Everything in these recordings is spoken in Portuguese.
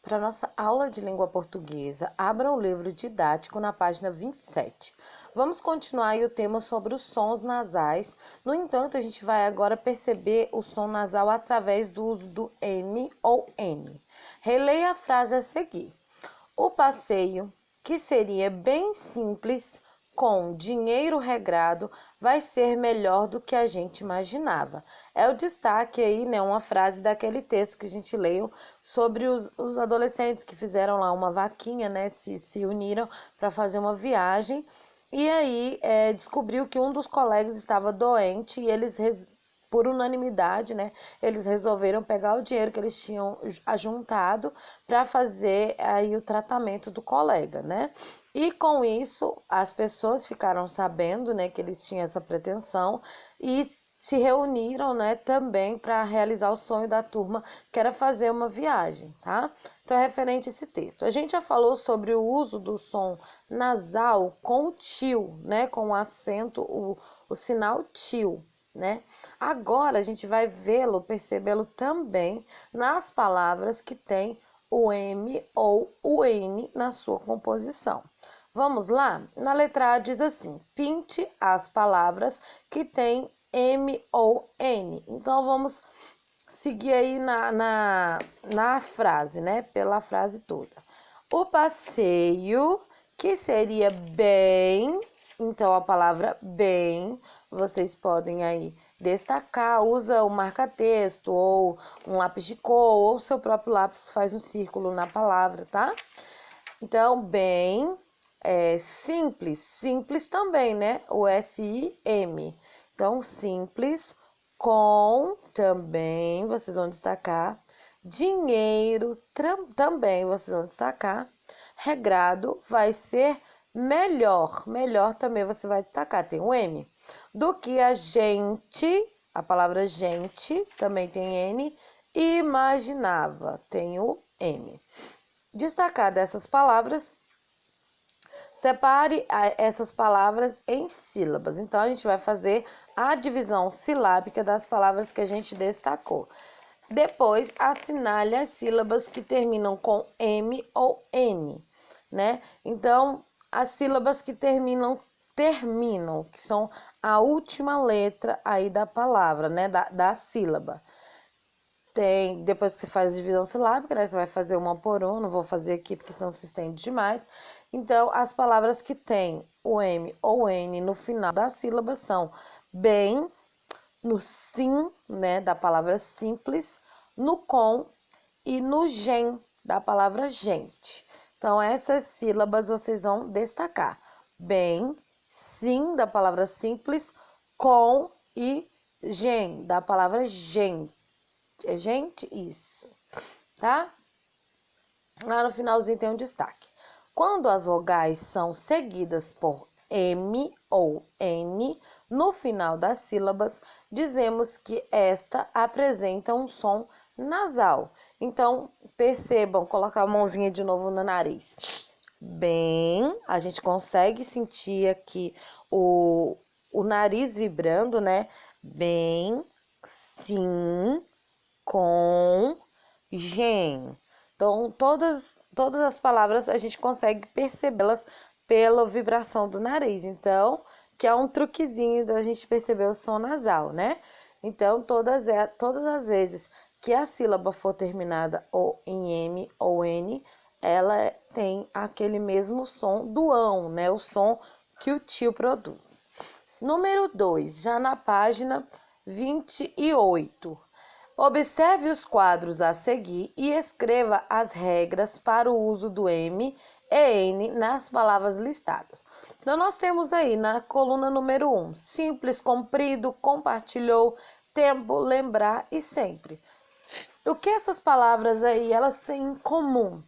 Para nossa aula de língua portuguesa, abra o livro didático na página 27. Vamos continuar aí o tema sobre os sons nasais. No entanto, a gente vai agora perceber o som nasal através do uso do M ou N. Releia a frase a seguir. O passeio, que seria bem simples, com dinheiro regrado, vai ser melhor do que a gente imaginava. É o destaque aí, né, uma frase daquele texto que a gente leu sobre os adolescentes que fizeram lá uma vaquinha, né, se uniram para fazer uma viagem. E aí descobriu que um dos colegas estava doente e eles por unanimidade, né, eles resolveram pegar o dinheiro que eles tinham ajuntado para fazer aí o tratamento do colega, né? E com isso, as pessoas ficaram sabendo, né, que eles tinham essa pretensão e se reuniram, né, também para realizar o sonho da turma, que era fazer uma viagem, tá? Então, é referente a esse texto. A gente já falou sobre o uso do som nasal com o tio, né, com o acento, o sinal tio, né? Agora a gente vai vê-lo, percebê-lo também nas palavras que têm o M ou o N na sua composição. Vamos lá? Na letra A diz assim: pinte as palavras que têm M ou N. Então vamos seguir aí na frase, né? Pela frase toda. O passeio, que seria bem, então a palavra bem, vocês podem aí destacar, usa o marca-texto ou um lápis de cor, ou seu próprio lápis faz um círculo na palavra, tá? Então, bem, simples, simples também, né? O S-I-M. Então, simples, com também, vocês vão destacar. Dinheiro, também vocês vão destacar. Regrado vai ser melhor, melhor também você vai destacar, tem o M. Do que a palavra gente também tem N, imaginava, tem o M. Destacar dessas palavras, separe essas palavras em sílabas. Então, a gente vai fazer a divisão silábica das palavras que a gente destacou. Depois, assinale as sílabas que terminam com M ou N, né? Então, as sílabas que terminam, que são a última letra aí da palavra, né? Da sílaba. Depois que você faz a divisão silábica, né? Você vai fazer uma por uma, não vou fazer aqui porque senão se estende demais. Então, as palavras que têm o M ou N no final da sílaba são bem, no sim, né, da palavra simples, no com e no gen, da palavra gente. Então, essas sílabas vocês vão destacar. Bem, sim, da palavra simples, com e gen, da palavra gente. É gente? Isso, tá? Lá no finalzinho tem um destaque. Quando as vogais são seguidas por M ou N, no final das sílabas, dizemos que esta apresenta um som nasal. Então, percebam, colocar a mãozinha de novo no nariz. Bem, a gente consegue sentir aqui o nariz vibrando, né? Bem, sim, com, gen. Então, todas as palavras a gente consegue percebê-las pela vibração do nariz. Então, que é um truquezinho da gente perceber o som nasal, né? Então, todas as vezes que a sílaba for terminada ou em M ou N, ela tem aquele mesmo som do ão, né? O som que o tio produz. Número 2, já na página 28. Observe os quadros a seguir e escreva as regras para o uso do M e N nas palavras listadas. Então, nós temos aí na coluna número 1, simples, comprido, compartilhou, tempo, lembrar e sempre. O que essas palavras aí, elas têm em comum?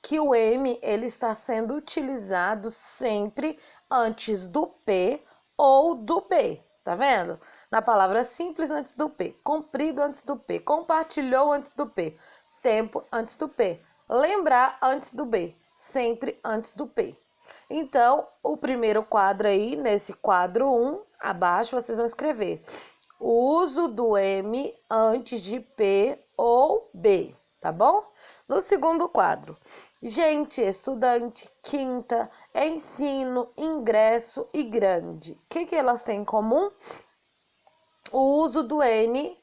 Que o M, ele está sendo utilizado sempre antes do P ou do B, tá vendo? Na palavra simples antes do P, comprido antes do P, compartilhou antes do P, tempo antes do P, lembrar antes do B, sempre antes do P. Então, o primeiro quadro aí, nesse quadro 1, abaixo, vocês vão escrever o uso do M antes de P ou B, tá bom? No segundo quadro, gente, estudante, quinta, ensino, ingresso e grande. O que elas têm em comum? O uso do N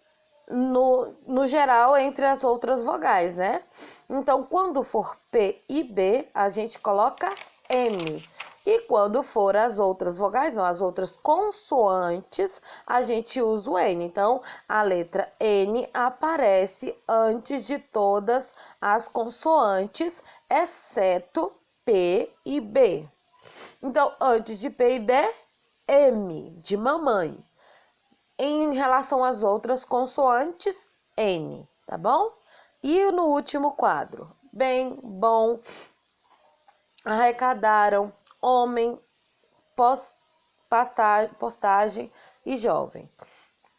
no geral entre as outras vogais, né? Então, quando for P e B, a gente coloca M. E quando for as outras vogais, não, as outras consoantes, a gente usa o N. Então, a letra N aparece antes de todas as consoantes, exceto P e B. Então, antes de P e B, M, de mamãe. Em relação às outras consoantes, N, tá bom? E no último quadro, bem, bom, arrecadaram, homem, postagem e jovem.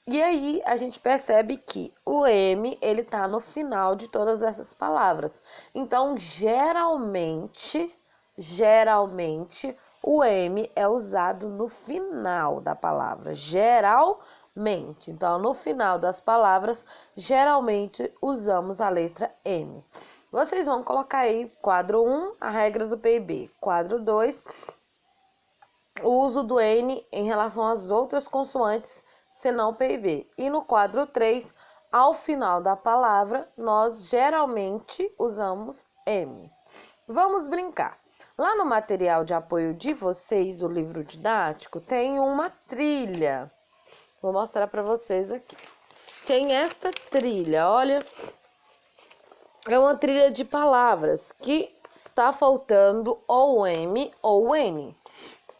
E aí a gente percebe que o M, ele tá no final de todas essas palavras. Então, geralmente, o M é usado no final da palavra. Geralmente. Então, no final das palavras, geralmente usamos a letra M. Vocês vão colocar aí, quadro 1, a regra do PIB. Quadro 2, o uso do N em relação às outras consoantes, senão PIB. E no quadro 3, ao final da palavra, nós geralmente usamos M. Vamos brincar. Lá no material de apoio de vocês, do livro didático, tem uma trilha. Vou mostrar para vocês aqui. Tem esta trilha, olha. É uma trilha de palavras que está faltando ou M ou N.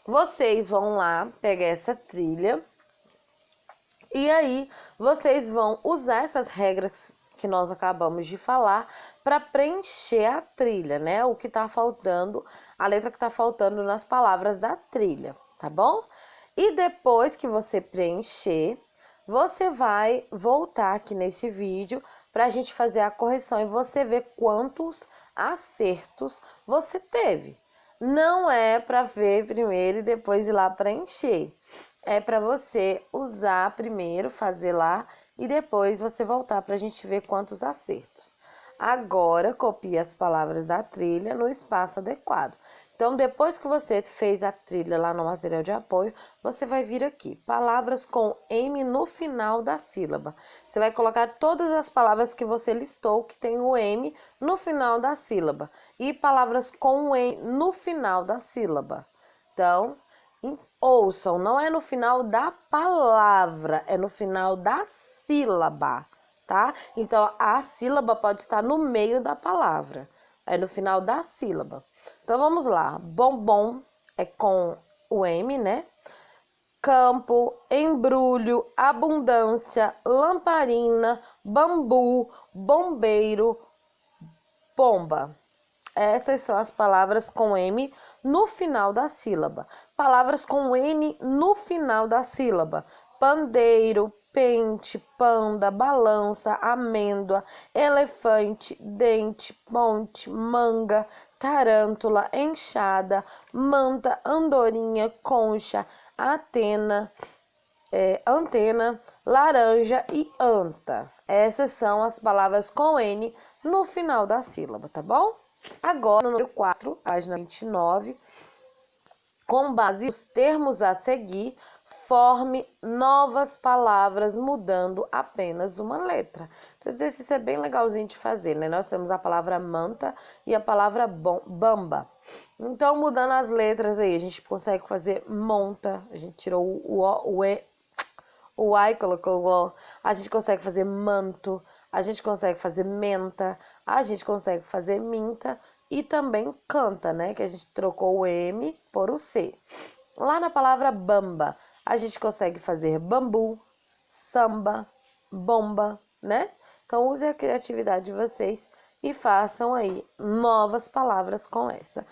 Vocês vão lá pegar essa trilha e aí vocês vão usar essas regras que nós acabamos de falar para preencher a trilha, né? O que está faltando, a letra que está faltando nas palavras da trilha, tá bom? E depois que você preencher, você vai voltar aqui nesse vídeo para a gente fazer a correção e você ver quantos acertos você teve. Não é para ver primeiro e depois ir lá preencher. É para você usar primeiro, fazer lá e depois você voltar para a gente ver quantos acertos. Agora, copie as palavras da trilha no espaço adequado. Então, depois que você fez a trilha lá no material de apoio, você vai vir aqui, palavras com M no final da sílaba. Você vai colocar todas as palavras que você listou que tem o M no final da sílaba. E palavras com o M no final da sílaba. Então, ouçam, não é no final da palavra, é no final da sílaba, tá? Então, a sílaba pode estar no meio da palavra, é no final da sílaba. Então, vamos lá. Bombom é com o M, né? Campo, embrulho, abundância, lamparina, bambu, bombeiro, bomba. Essas são as palavras com M no final da sílaba. Palavras com N no final da sílaba. Pandeiro, pente, panda, balança, amêndoa, elefante, dente, ponte, manga, tarântula, enxada, manta, andorinha, concha, antena, laranja e anta. Essas são as palavras com N no final da sílaba, tá bom? Agora, no número 4, página 29, com base nos termos a seguir, forme novas palavras mudando apenas uma letra. Então, esse exercício é bem legalzinho de fazer, né? Nós temos a palavra manta e a palavra bamba. Então, mudando as letras aí, a gente consegue fazer monta, a gente tirou o E, o A e colocou o O, a gente consegue fazer manto, a gente consegue fazer menta, a gente consegue fazer minta e também canta, né? Que a gente trocou o M por o C. Lá na palavra bamba, a gente consegue fazer bambu, samba, bomba, né? Então, use a criatividade de vocês e façam aí novas palavras com essa.